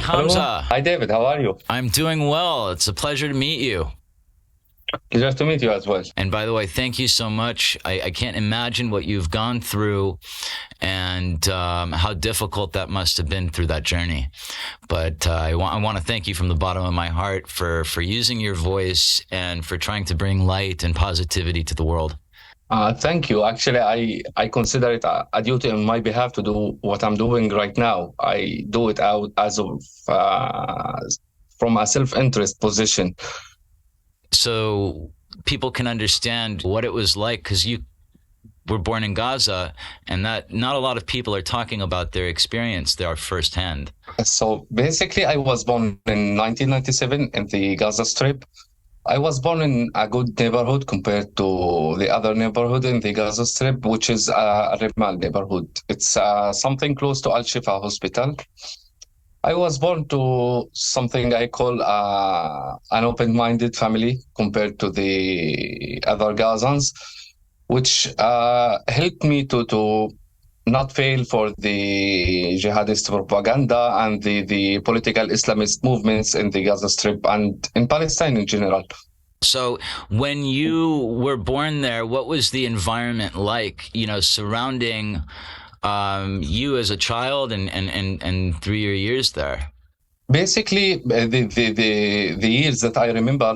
Hamza. Hi, David. How are you? I'm doing well. It's a pleasure to meet you. Pleasure to meet you as well. And by the way, thank you so much. I can't imagine what you've gone through and how difficult that must have been through that journey. But I want to thank you from the bottom of my heart for using your voice and for trying to bring light and positivity to the world. Thank you. Actually, I consider it a duty on my behalf to do what I'm doing right now. I do it out as of from a self-interest position. So people can understand what it was like, because you were born in Gaza, and that not a lot of people are talking about their experience there firsthand. So basically, I was born in 1997 in the Gaza Strip. I was born in a good neighborhood compared to the other neighborhood in the Gaza Strip, which is a Rimal neighborhood. It's something close to Al-Shifa Hospital. I was born to something I call an open-minded family compared to the other Gazans, which helped me to not fail for the jihadist propaganda and the political Islamist movements in the Gaza Strip and in Palestine in general. So when you were born there, what was the environment like, surrounding you as a child and through your years there? Basically, the years that I remember,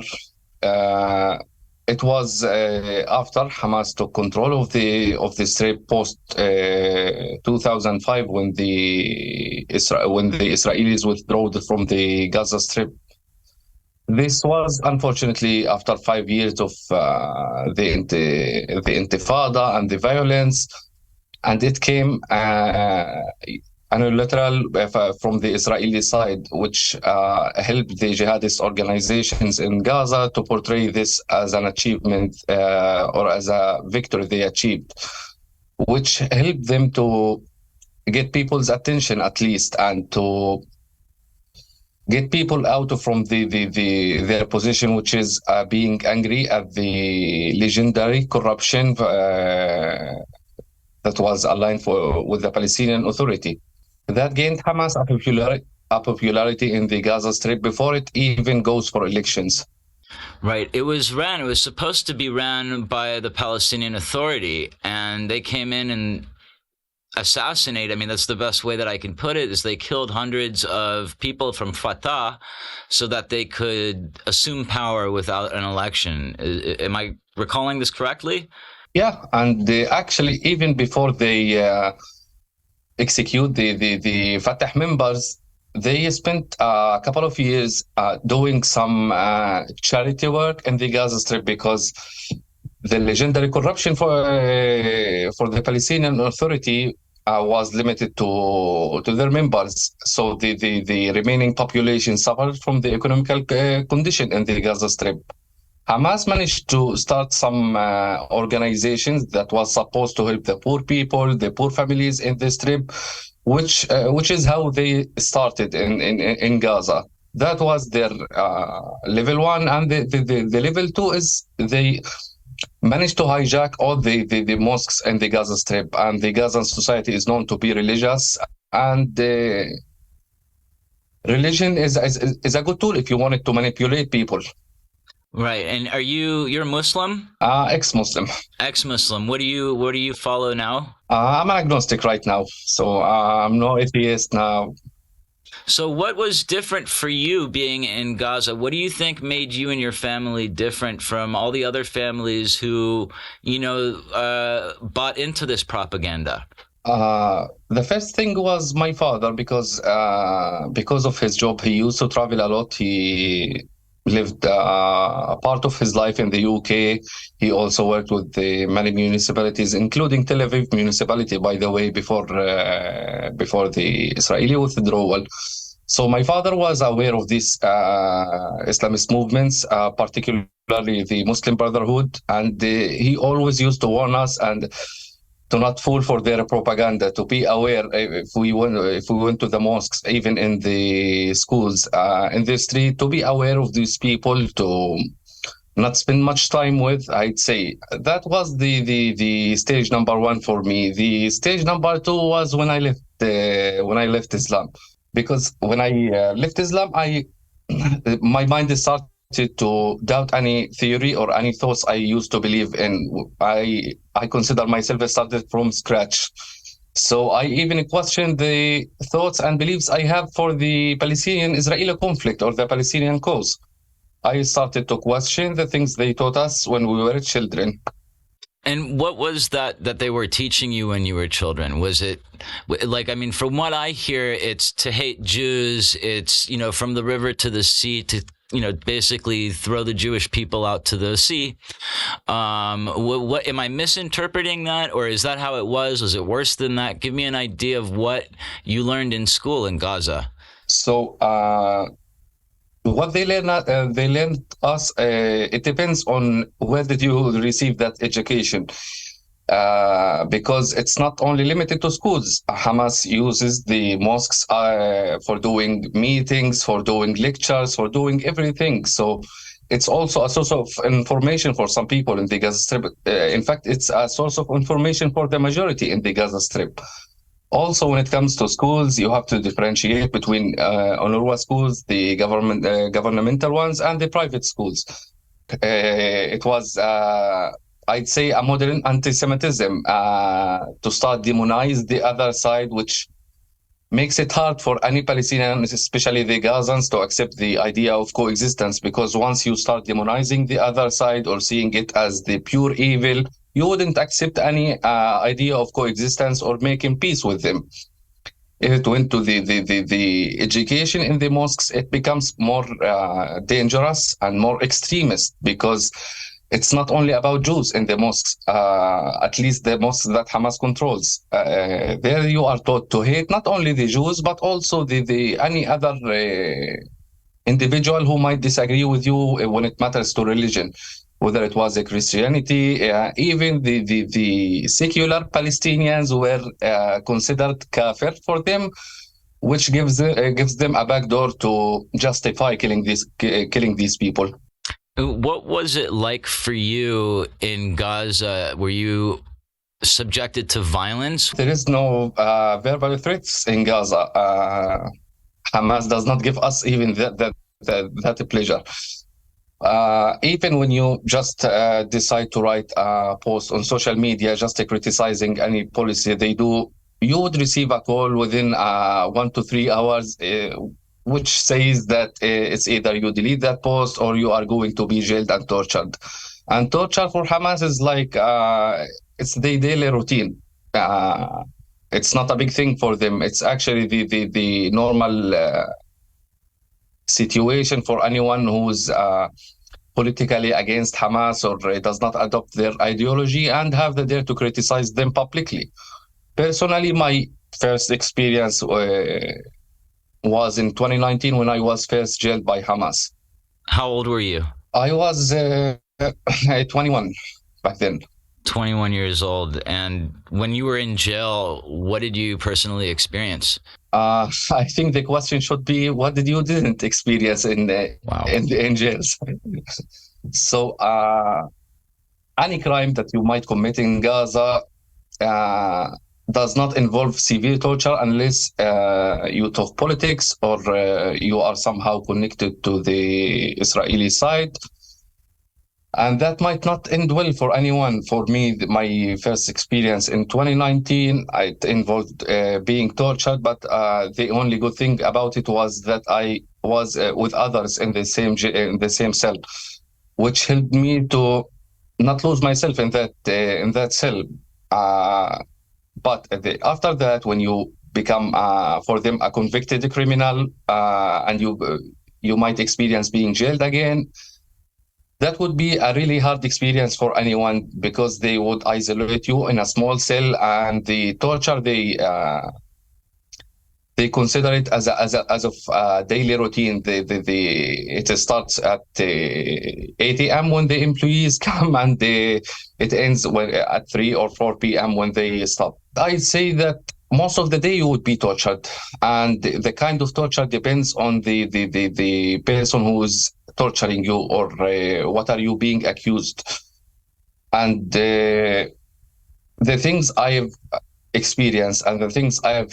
it was after Hamas took control of the strip post 2005 when the Israelis withdrew from the Gaza Strip. This was unfortunately after 5 years of the Intifada and the violence. And it came unilateral from the Israeli side, which helped the jihadist organizations in Gaza to portray this as an achievement or as a victory they achieved, which helped them to get people's attention at least, and to get people out from their position, which is being angry at the legendary corruption that was aligned with the Palestinian Authority. That gained Hamas a popularity in the Gaza Strip before it even goes for elections. Right. It was supposed to be ran by the Palestinian Authority, and they came in and assassinate. I mean, that's the best way that I can put it, is they killed hundreds of people from Fatah so that they could assume power without an election. Am I recalling this correctly? Yeah, and they actually, even before they execute the Fatah members, they spent a couple of years doing some charity work in the Gaza Strip, because the legendary corruption for the Palestinian Authority was limited to their members. So the remaining population suffered from the economical condition in the Gaza Strip. Hamas managed to start some organizations that was supposed to help the poor people, the poor families in the strip, which is how they started in Gaza. That was their level one, and the level two is they managed to hijack all the mosques in the Gaza Strip, and the Gazan society is known to be religious, and religion is a good tool if you wanted to manipulate people. Right. And you're Muslim? Ex-Muslim. Ex-Muslim. What do you follow now? I'm an agnostic right now, so I'm no atheist now. So what was different for you being in Gaza? What do you think made you and your family different from all the other families who, bought into this propaganda? The first thing was my father, because of his job, he used to travel a lot. He lived a part of his life in the UK. He also worked with the many municipalities, including Tel Aviv municipality, by the way, before the Israeli withdrawal. So my father was aware of these Islamist movements, particularly the Muslim Brotherhood, and he always used to warn us and to not fall for their propaganda, to be aware if we went to the mosques, even in the schools, in the street, to be aware of these people, to not spend much time with. I'd say that was the stage number one for me. The stage number two was when I left Islam. because when I left Islam, my mind started to doubt any theory or any thoughts I used to believe in. I consider myself started from scratch. So I even questioned the thoughts and beliefs I have for the Palestinian-Israeli conflict or the Palestinian cause. I started to question the things they taught us when we were children. And what was that they were teaching you when you were children? Was it like, I mean, from what I hear, it's to hate Jews. It's, from the river to the sea, to, basically throw the Jewish people out to the sea. What am I misinterpreting that, or is that how it was? Was it worse than that? Give me an idea of what you learned in school in Gaza. So what they learned us, it depends on where did you receive that education. Because it's not only limited to schools. Hamas uses the mosques for doing meetings, for doing lectures, for doing everything. So it's also a source of information for some people in the Gaza Strip. In fact, it's a source of information for the majority in the Gaza Strip. Also, when it comes to schools, you have to differentiate between UNRWA schools, the governmental ones, and the private schools. It was, I'd say, a modern anti-Semitism to start demonize the other side, which makes it hard for any Palestinians, especially the Gazans, to accept the idea of coexistence. Because once you start demonizing the other side or seeing it as the pure evil, you wouldn't accept any idea of coexistence or making peace with them. If it went to the education in the mosques, it becomes more dangerous and more extremist, because it's not only about Jews in the mosques, at least the mosques that Hamas controls. There you are taught to hate not only the Jews, but also the any other individual who might disagree with you when it matters to religion, whether it was a Christianity, even the secular Palestinians were considered kafir for them, which gives them a backdoor to justify killing these people. What was it like for you in Gaza? Were you subjected to violence? There is no verbal threats in Gaza. Hamas does not give us even that pleasure. Even when you just decide to write a post on social media, just criticizing any policy they do, you would receive a call within 1 to 3 hours, which says that it's either you delete that post or you are going to be jailed and tortured. And torture for Hamas is like, it's the daily routine. It's not a big thing for them. It's actually the normal situation for anyone who's politically against Hamas or does not adopt their ideology and have the dare to criticize them publicly. Personally, my first experience was in 2019 when I was first jailed by Hamas. How old were you? I was 21 back then. 21 years old. And when you were in jail, what did you personally experience? I think the question should be, what did you didn't experience in jails? So any crime that you might commit in Gaza does not involve severe torture unless you talk politics or you are somehow connected to the Israeli side. And that might not end well for anyone. For me, my first experience in 2019, it involved being tortured, but the only good thing about it was that I was with others in the same cell, which helped me to not lose myself in that cell. But after that, when you become for them a convicted criminal, and you might experience being jailed again, that would be a really hard experience for anyone, because they would isolate you in a small cell, and the torture they consider it as a daily routine. It starts at 8 a.m. when the employees come, and it ends at 3 or 4 p.m. when they stop. I'd say that most of the day you would be tortured, and the kind of torture depends on the person who is torturing you, or what are you being accused. And the things I've experienced and the things I've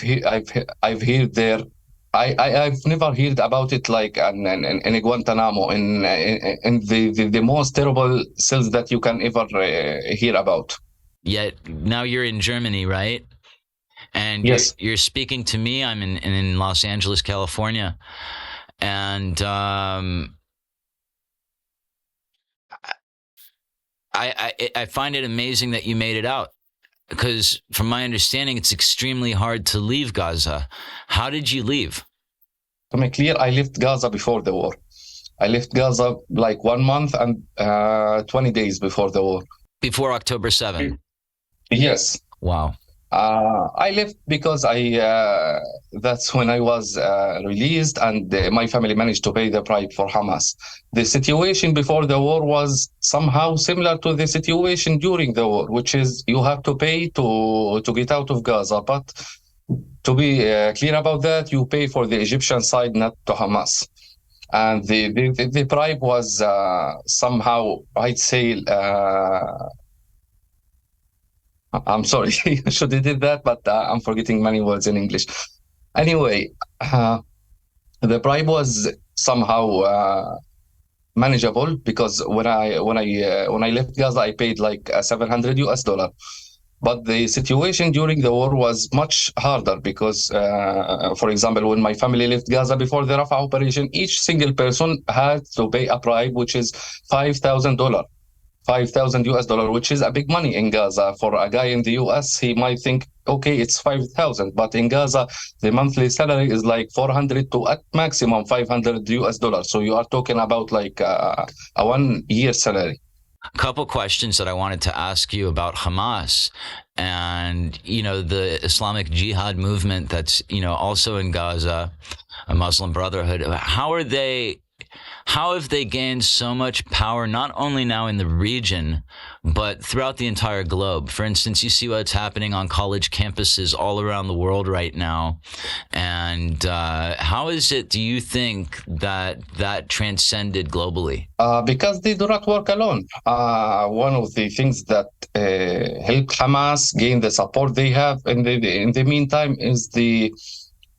heard there I've never heard about it like in Guantanamo, in the most terrible cells that you can ever hear about. Yet now you're in Germany, right? And Yes. you're speaking to me. I'm in Los Angeles, California, and I find it amazing that you made it out, because from my understanding, it's extremely hard to leave Gaza. How did you leave? To make clear, I left Gaza before the war. I left Gaza like 1 month and 20 days before the war. Before October 7th? Yes. Wow. I left because that's when I was released, and my family managed to pay the price for Hamas. The situation before the war was somehow similar to the situation during the war, which is you have to pay to get out of Gaza. But to be clear about that, you pay for the Egyptian side, not to Hamas. And the bribe was somehow, I'd say, I'm sorry, I should have did that, but I'm forgetting many words in English. Anyway, the bribe was somehow manageable, because when I left Gaza, I paid like $700. But the situation during the war was much harder because, for example, when my family left Gaza before the Rafah operation, each single person had to pay a bribe, which is $5,000. $5,000, which is a big money in Gaza. For a guy in the US, he might think, okay, it's 5,000, but in Gaza, the monthly salary is like 400 to at maximum $500. So you are talking about like a 1 year salary. A couple questions that I wanted to ask you about Hamas and, the Islamic Jihad movement that's, also in Gaza, a Muslim Brotherhood. How have they gained so much power, not only now in the region, but throughout the entire globe? For instance, you see what's happening on college campuses all around the world right now. And how is it, do you think, that transcended globally? Because they do not work alone. One of the things that helped Hamas gain the support they have in the meantime is the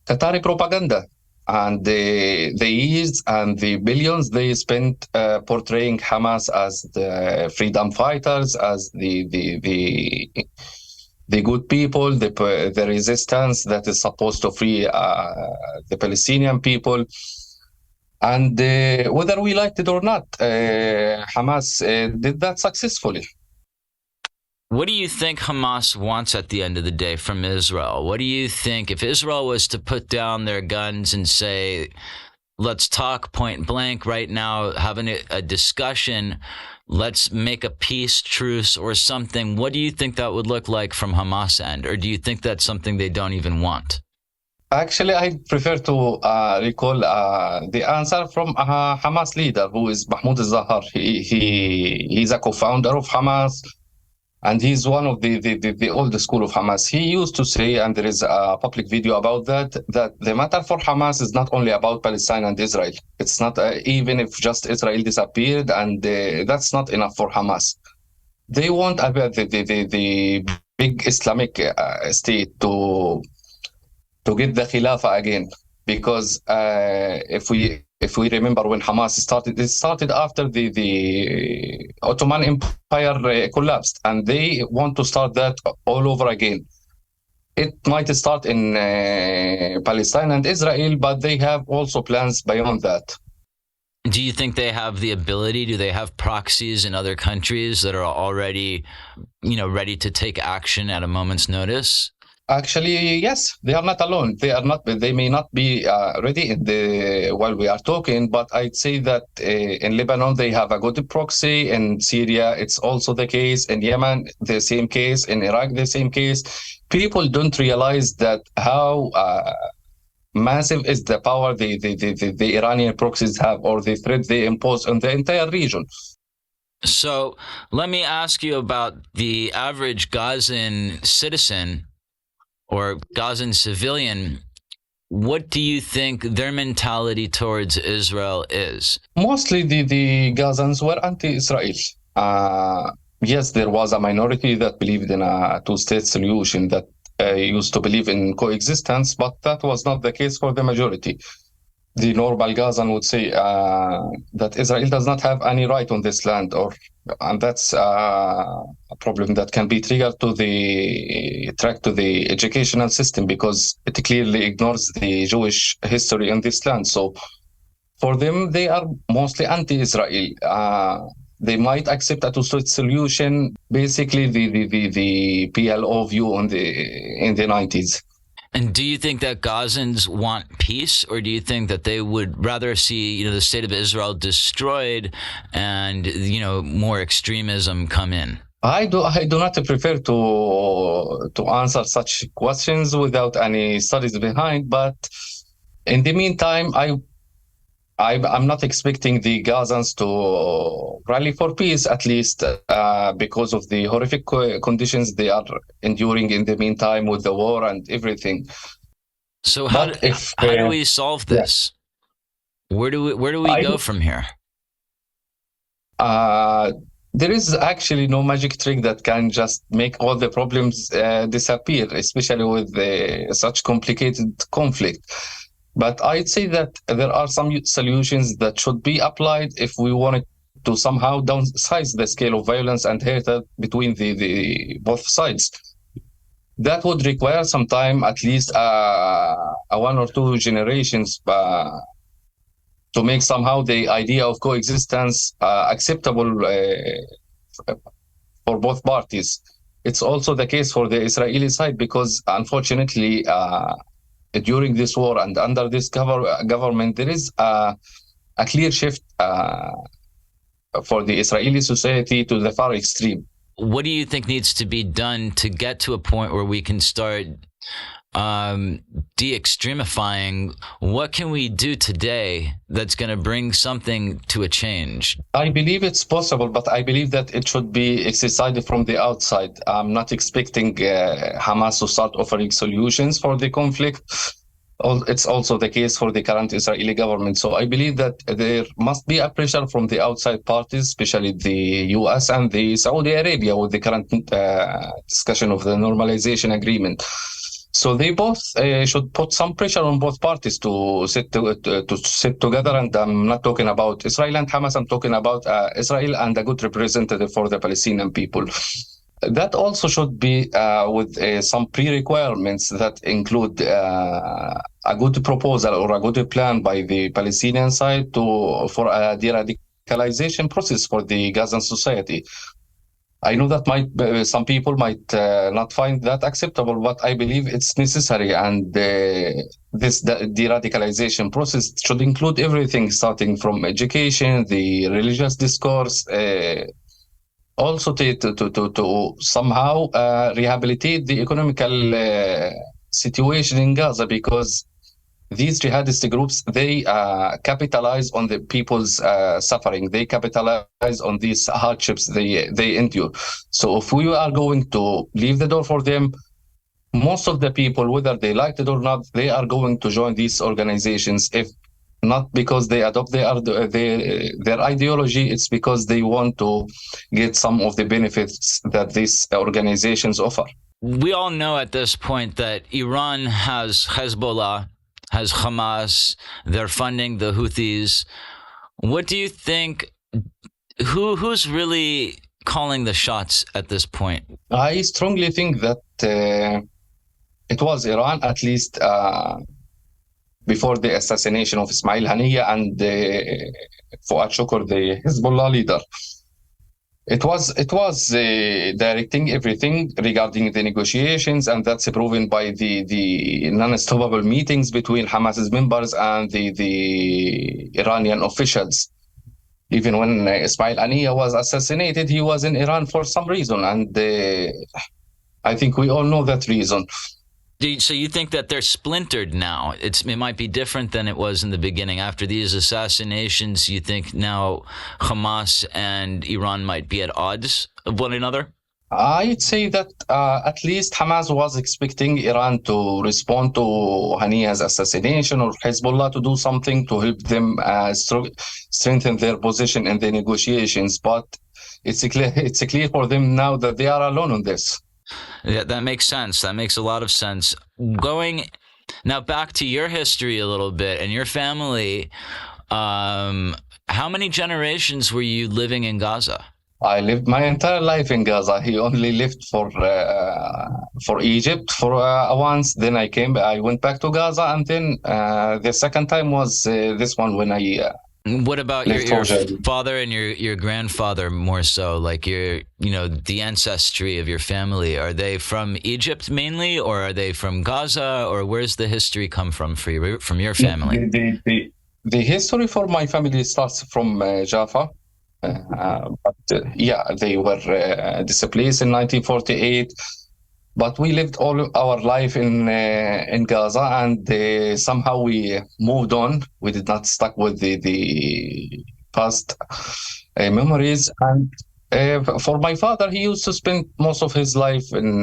Qatari propaganda. And the years and the billions they spent portraying Hamas as the freedom fighters, as the good people, the resistance that is supposed to free the Palestinian people. And whether we liked it or not, Hamas did that successfully. What do you think Hamas wants at the end of the day from Israel? What do you think if Israel was to put down their guns and say, let's talk point blank right now, having a discussion, let's make a peace truce or something, what do you think that would look like from Hamas end? Or do you think that's something they don't even want? Actually, I prefer to recall the answer from Hamas leader, who is Mahmoud al-Zahar. He's a co-founder of Hamas. And he's one of the old school of Hamas. He used to say, and there is a public video about that the matter for Hamas is not only about Palestine and Israel. It's not even if just Israel disappeared, and that's not enough for Hamas. They want the big Islamic state to get the Khilafah again, because if we remember when Hamas started, it started after the Ottoman Empire collapsed, and they want to start that all over again. It might start in Palestine and Israel, but they have also plans beyond that. Do you think they have the ability? Do they have proxies in other countries that are already, ready to take action at a moment's notice? Actually, yes, they are not alone. They may not be ready while we are talking, but I'd say that in Lebanon, they have a good proxy. In Syria, it's also the case. In Yemen, the same case. In Iraq, the same case. People don't realize that how massive is the power the Iranian proxies have, or the threat they impose on the entire region. So let me ask you about the average Gazan citizen or Gazan civilian. What do you think their mentality towards Israel is? Mostly the Gazans were anti-Israel. Yes, there was a minority that believed in a two-state solution that used to believe in coexistence, but that was not the case for the majority. The normal Gazan would say that Israel does not have any right on this land, and that's a problem that can be triggered to the educational system, because it clearly ignores the Jewish history in this land. So for them, they are mostly anti-Israel. They might accept a two-state solution, basically the PLO view in the 90s. And do you think that Gazans want peace, or do you think that they would rather see, the state of Israel destroyed and, more extremism come in? I do not prefer to answer such questions without any studies behind, but in the meantime, I'm not expecting the Gazans to rally for peace, at least because of the horrific conditions they are enduring in the meantime with the war and everything. So how do we solve this? Yeah. Where do we go from here? There is actually no magic trick that can just make all the problems disappear, especially with such complicated conflict. But I'd say that there are some solutions that should be applied if we wanted to somehow downsize the scale of violence and hatred between the both sides. That would require some time, at least one or two generations, to make somehow the idea of coexistence acceptable for both parties. It's also the case for the Israeli side, because unfortunately, during this war and under this government, there is a clear shift for the Israeli society to the far extreme. What do you think needs to be done to get to a point where we can start de-extremifying? What can we do today that's going to bring something to a change? I believe it's possible, but I believe that it should be exercised from the outside. I'm not expecting Hamas to start offering solutions for the conflict. It's also the case for the current Israeli government. So I believe that there must be a pressure from the outside parties, especially the US and the Saudi Arabia, with the current discussion of the normalization agreement. So they both should put some pressure on both parties to sit together. And I'm not talking about Israel and Hamas. I'm talking about Israel and a good representative for the Palestinian people. That also should be with some pre-requirements that include a good proposal or a good plan by the Palestinian side for a de-radicalization process for the Gazan society. I know that some people might not find that acceptable, but I believe it's necessary. And this de-radicalization process should include everything, starting from education, the religious discourse, also to somehow rehabilitate the economical situation in Gaza, because these jihadist groups, they capitalize on the people's suffering. They capitalize on these hardships they endure. So if we are going to leave the door for them, most of the people, whether they like it or not, they are going to join these organizations. If not because they adopt their ideology, it's because they want to get some of the benefits that these organizations offer. We all know at this point that Iran has Hezbollah, has Hamas, they're funding the Houthis. What do you think, who's really calling the shots at this point? I strongly think that it was Iran, at least before the assassination of Ismail Haniyeh and Fuad Shukr, the Hezbollah leader. It was directing everything regarding the negotiations, and that's proven by the non-stoppable meetings between Hamas's members and the Iranian officials. Even when Ismail Haniyeh was assassinated, he was in Iran for some reason, and I think we all know that reason. So you think that they're splintered now? It might be different than it was in the beginning. After these assassinations, you think now Hamas and Iran might be at odds of one another? I'd say that at least Hamas was expecting Iran to respond to Haniyeh's assassination, or Hezbollah to do something to help them strengthen their position in the negotiations. But it's clear for them now that they are alone on this. Yeah, that makes sense. That makes a lot of sense. Going now back to your history a little bit and your family. How many generations were you living in Gaza? I lived my entire life in Gaza. He only lived for Egypt for once. Then I went back to Gaza, and then the second time was this one when I What about left your for Jordan. father and your grandfather more so? Like the ancestry of your family. Are they from Egypt mainly, or are they from Gaza, or where's the history come from for you, from your The, family? the history for my family starts from Jaffa. But yeah, they were displaced in 1948. But we lived all our life in Gaza, and somehow we moved on. We did not stuck with the past memories. And for my father, he used to spend most of his life in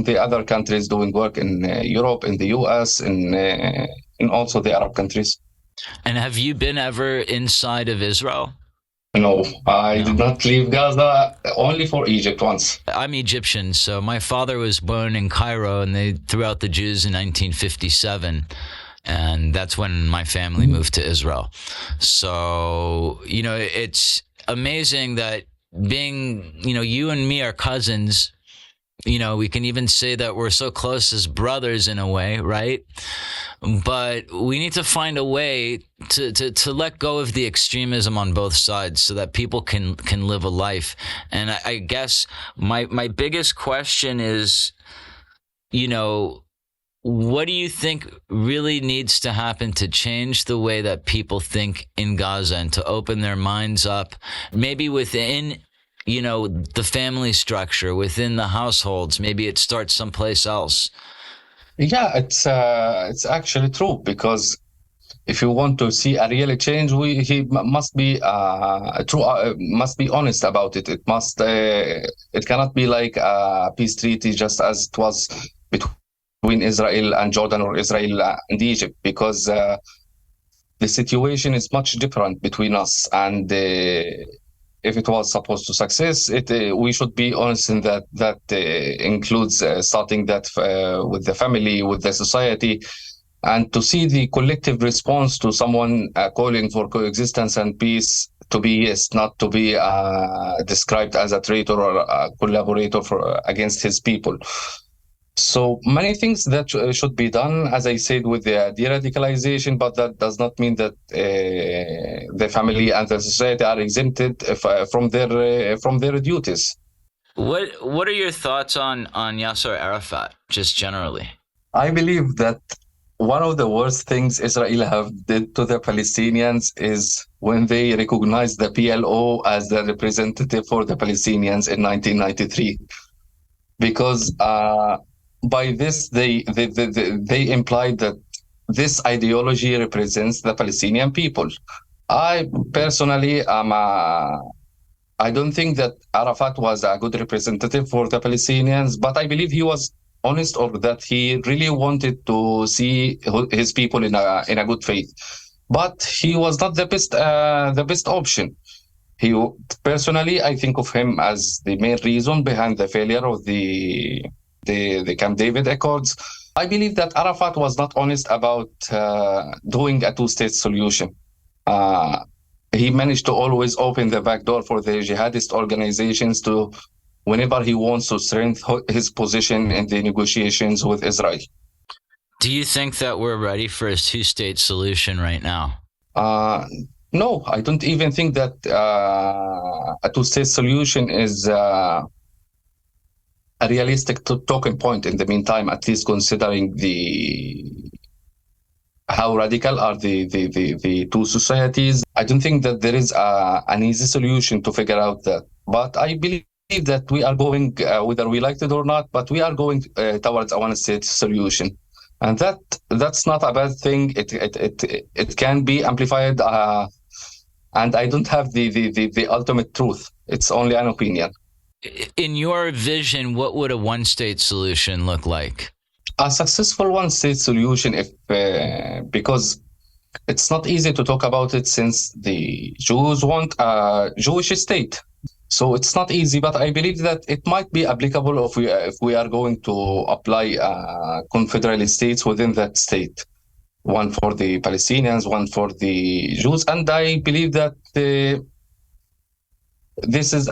the other countries doing work in Europe, in the US, in also the Arab countries. And have you been ever inside of Israel? No, I No. did not leave Gaza, only for Egypt once. I'm Egyptian, so my father was born in Cairo, and they threw out the Jews in 1957, and that's when my family moved to Israel. So it's amazing that being you and me are cousins. We can even say that we're so close as brothers in a way, right? But we need to find a way to let go of the extremism on both sides so that people can live a life. And I guess my biggest question is, what do you think really needs to happen to change the way that people think in Gaza and to open their minds up, maybe within the family structure, within the households? Maybe it starts someplace else. Yeah, it's actually true, because if you want to see a real change, he must be true, must be honest about it. It cannot be like a peace treaty just as it was between Israel and Jordan, or Israel and Egypt, because the situation is much different between us. And if it was supposed to success, we should be honest in that includes starting that with the family, with the society, and to see the collective response to someone calling for coexistence and peace to be yes, not to be described as a traitor or a collaborator against his people. So many things that should be done, as I said, with the de-radicalization, but that does not mean that the family and the society are exempted from their duties. What are your thoughts on Yasser Arafat, just generally? I believe that one of the worst things Israel have did to the Palestinians is when they recognized the PLO as the representative for the Palestinians in 1993, because by this they implied that this ideology represents the Palestinian people. I personally I don't think that Arafat was a good representative for the Palestinians, but I believe he was honest, or that he really wanted to see his people in a good faith. But he was not the best option. He personally, I think of him as the main reason behind the failure of the Camp David Accords. I believe that Arafat was not honest about doing a two-state solution. He managed to always open the back door for the jihadist organizations to, whenever he wants to strengthen his position in the negotiations with Israel. Do you think that we're ready for a two-state solution right now? No, I don't even think that a two-state solution is a realistic talking point in the meantime, at least considering how radical are the two societies. I don't think that there is an easy solution to figure out that. But I believe that we are going, whether we like it or not, but we are going towards a one-state solution. And that's not a bad thing. It can be amplified, and I don't have the ultimate truth. It's only an opinion. In your vision, what would a one-state solution look like? A successful one-state solution, because it's not easy to talk about it, since the Jews want a Jewish state. So it's not easy, but I believe that it might be applicable if we are going to apply confederal states within that state, one for the Palestinians, one for the Jews, and I believe that this is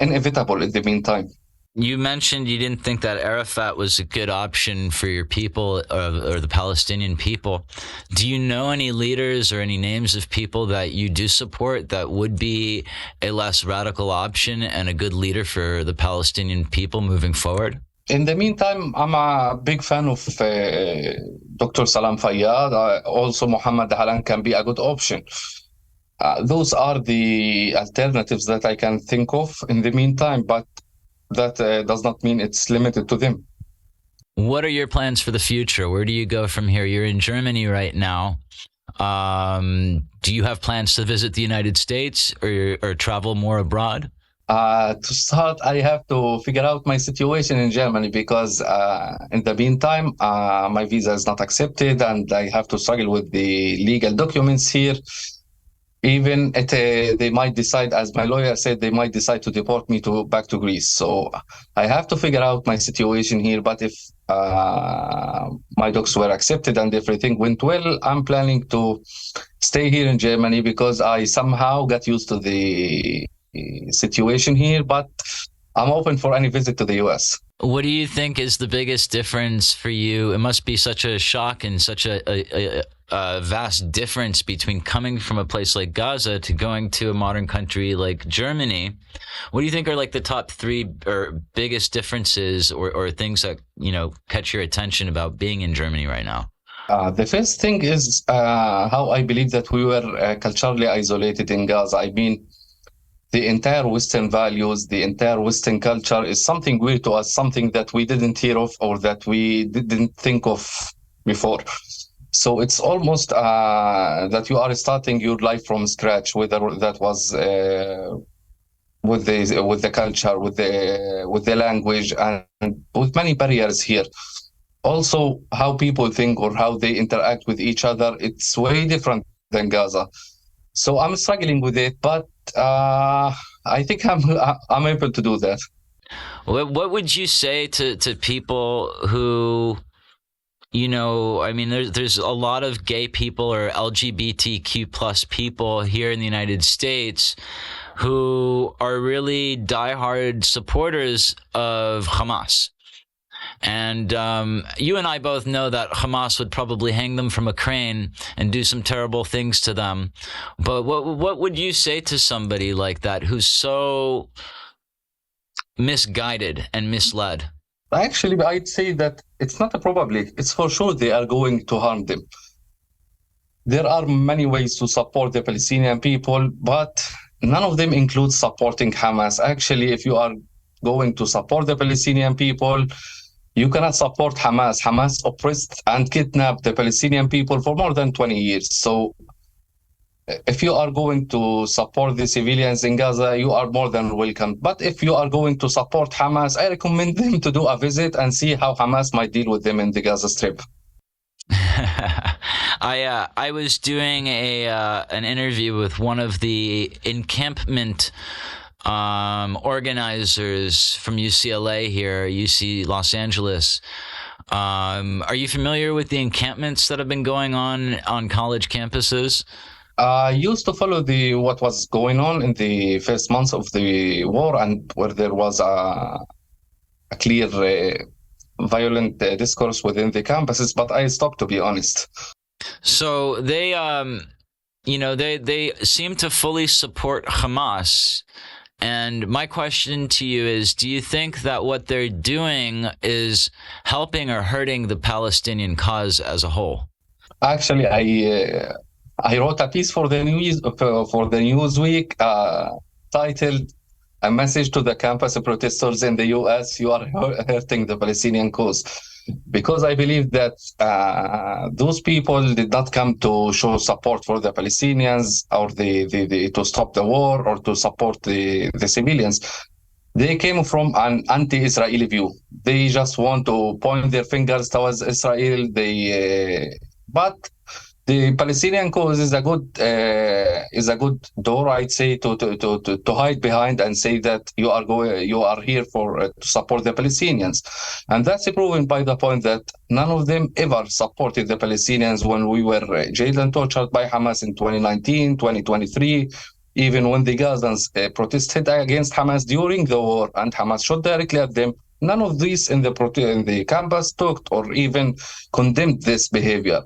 inevitable in the meantime. You mentioned you didn't think that Arafat was a good option for your people or the Palestinian people. Do you know any leaders or any names of people that you do support that would be a less radical option and a good leader for the Palestinian people moving forward? In the meantime, I'm a big fan of Dr. Salam Fayyad. Also, Mohammed Halan can be a good option. Those are the alternatives that I can think of in the meantime, but that does not mean it's limited to them. What are your plans for the future? Where do you go from here? You're in Germany right now. Do you have plans to visit the United States or travel more abroad? To start, I have to figure out my situation in Germany because in the meantime, my visa is not accepted and I have to struggle with the legal documents here. Even they might decide, as my lawyer said, they might decide to deport me back to Greece. So I have to figure out my situation here. But if my docs were accepted and everything went well, I'm planning to stay here in Germany because I somehow got used to the situation here. But I'm open for any visit to the US. What do you think is the biggest difference for you? It must be such a shock and such a vast difference between coming from a place like Gaza to going to a modern country like Germany. What do you think are like the top three or biggest differences or things that, catch your attention about being in Germany right now? The first thing is how I believe that we were culturally isolated in Gaza. I mean, the entire Western values, the entire Western culture is something weird to us, something that we didn't hear of or that we didn't think of before. So it's almost that you are starting your life from scratch, whether that was with the culture, with the language, and with many barriers here. Also, how people think or how they interact with each other, it's way different than Gaza. So I'm struggling with it, but I think I'm able to do that. What would you say to people who, there's a lot of gay people or LGBTQ plus people here in the United States who are really diehard supporters of Hamas. And you and I both know that Hamas would probably hang them from a crane and do some terrible things to them. But what would you say to somebody like that who's so misguided and misled? Actually, I'd say that it's not a probably. It's for sure they are going to harm them. There are many ways to support the Palestinian people, but none of them includes supporting Hamas. Actually, if you are going to support the Palestinian people, you cannot support Hamas. Hamas oppressed and kidnapped the Palestinian people for more than 20 years. So if you are going to support the civilians in Gaza, you are more than welcome. But if you are going to support Hamas, I recommend them to do a visit and see how Hamas might deal with them in the Gaza Strip. I was doing an interview with one of the encampment organizers from UCLA here, UC Los Angeles. Are you familiar with the encampments that have been going on college campuses? I used to follow what was going on in the first months of the war, and where there was a clear violent discourse within the campuses, but I stopped, to be honest. So they seem to fully support Hamas. And my question to you is, do you think that what they're doing is helping or hurting the Palestinian cause as a whole? Actually, I wrote a piece for the Newsweek titled "A Message to the Campus Protesters in the U.S. You are hurting the Palestinian cause," because I believe that those people did not come to show support for the Palestinians or to stop the war or to support the civilians. They came from an anti-Israeli view. They just want to point their fingers towards Israel. But the Palestinian cause is a good door, I'd say, to hide behind and say that you are here for to support the Palestinians, and that's proven by the point that none of them ever supported the Palestinians when we were jailed and tortured by Hamas in 2019, 2023. Even when the Gazans protested against Hamas during the war and Hamas shot directly at them, none of these in the campus talked or even condemned this behavior.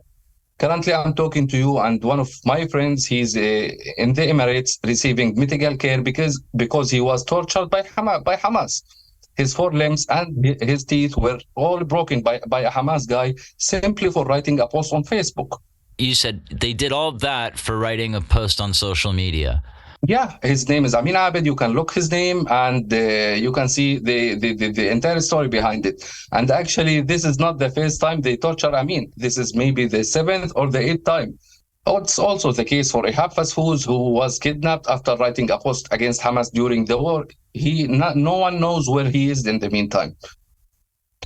Currently, I'm talking to you, and one of my friends, he's in the Emirates receiving medical care because he was tortured by Hamas. His four limbs and his teeth were all broken by a Hamas guy simply for writing a post on Facebook. You said they did all that for writing a post on social media. Yeah, his name is Amin Abed. You can look his name and you can see the entire story behind it. And actually, this is not the first time they torture Amin. This is maybe the 7th or the 8th time. It's also the case for Ihab Fasfouz, who was kidnapped after writing a post against Hamas during the war. No one knows where he is in the meantime.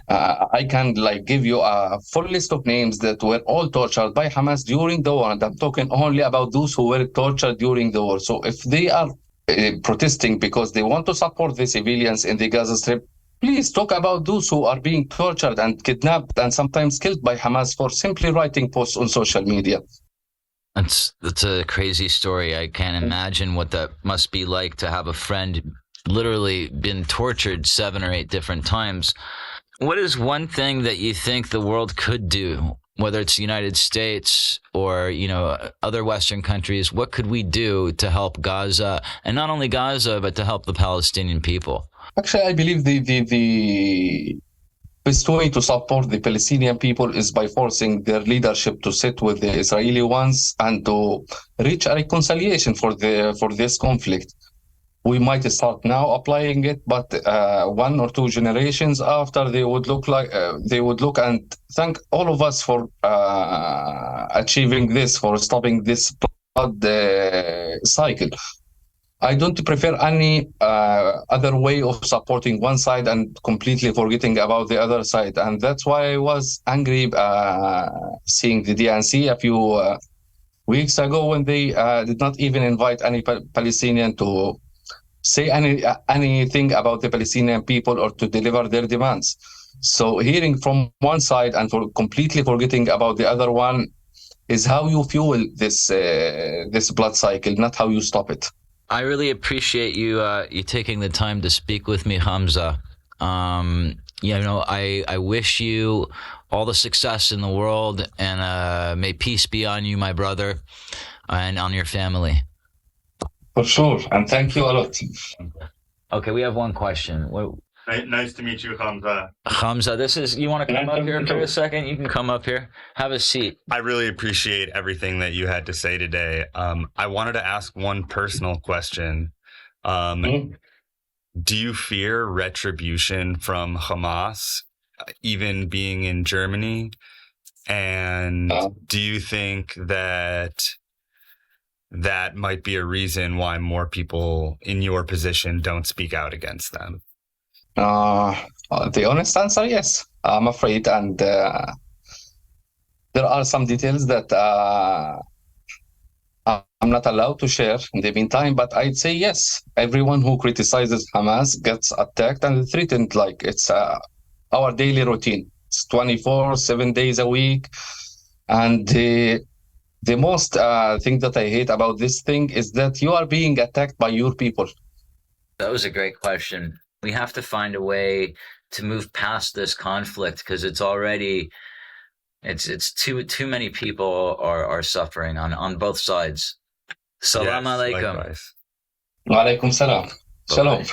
I can give you a full list of names that were all tortured by Hamas during the war, and I'm talking only about those who were tortured during the war. So if they are protesting because they want to support the civilians in the Gaza Strip, please talk about those who are being tortured and kidnapped and sometimes killed by Hamas for simply writing posts on social media. That's a crazy story. I can't imagine what that must be like to have a friend literally been tortured 7 or 8 different times. What is one thing that you think the world could do, whether it's the United States or, other Western countries? What could we do to help Gaza, and not only Gaza, but to help the Palestinian people? Actually, I believe the best way to support the Palestinian people is by forcing their leadership to sit with the Israeli ones and to reach a reconciliation for this conflict. We might start now applying it, but 1 or 2 generations after, they would look and thank all of us for achieving this, for stopping this blood cycle. I don't prefer any other way of supporting one side and completely forgetting about the other side, and that's why I was angry seeing the DNC a few weeks ago when they did not even invite any Palestinian to say anything about the Palestinian people or to deliver their demands. So hearing from one side and completely forgetting about the other one is how you fuel this blood cycle, not how you stop it. I really appreciate you taking the time to speak with me, Hamza. I wish you all the success in the world, and may peace be on you, my brother, and on your family. For sure, and thank you a lot. Okay, we have one question. Nice to meet you, Hamza. Hamza, you want to come up here for a second? You can come up here. Have a seat. I really appreciate everything that you had to say today. I wanted to ask one personal question. Do you fear retribution from Hamas, even being in Germany? And do you think that might be a reason why more people in your position don't speak out against them? The honest answer, yes. I'm afraid, and there are some details that I'm not allowed to share in the meantime, but I'd say yes. Everyone who criticizes Hamas gets attacked and threatened like it's our daily routine. It's 7 days a week, and the most thing that I hate about this thing is that you are being attacked by your people. That was a great question. We have to find a way to move past this conflict because it's too many people are suffering on both sides. Salam alaikum. Wa alaikum salam. Shalom.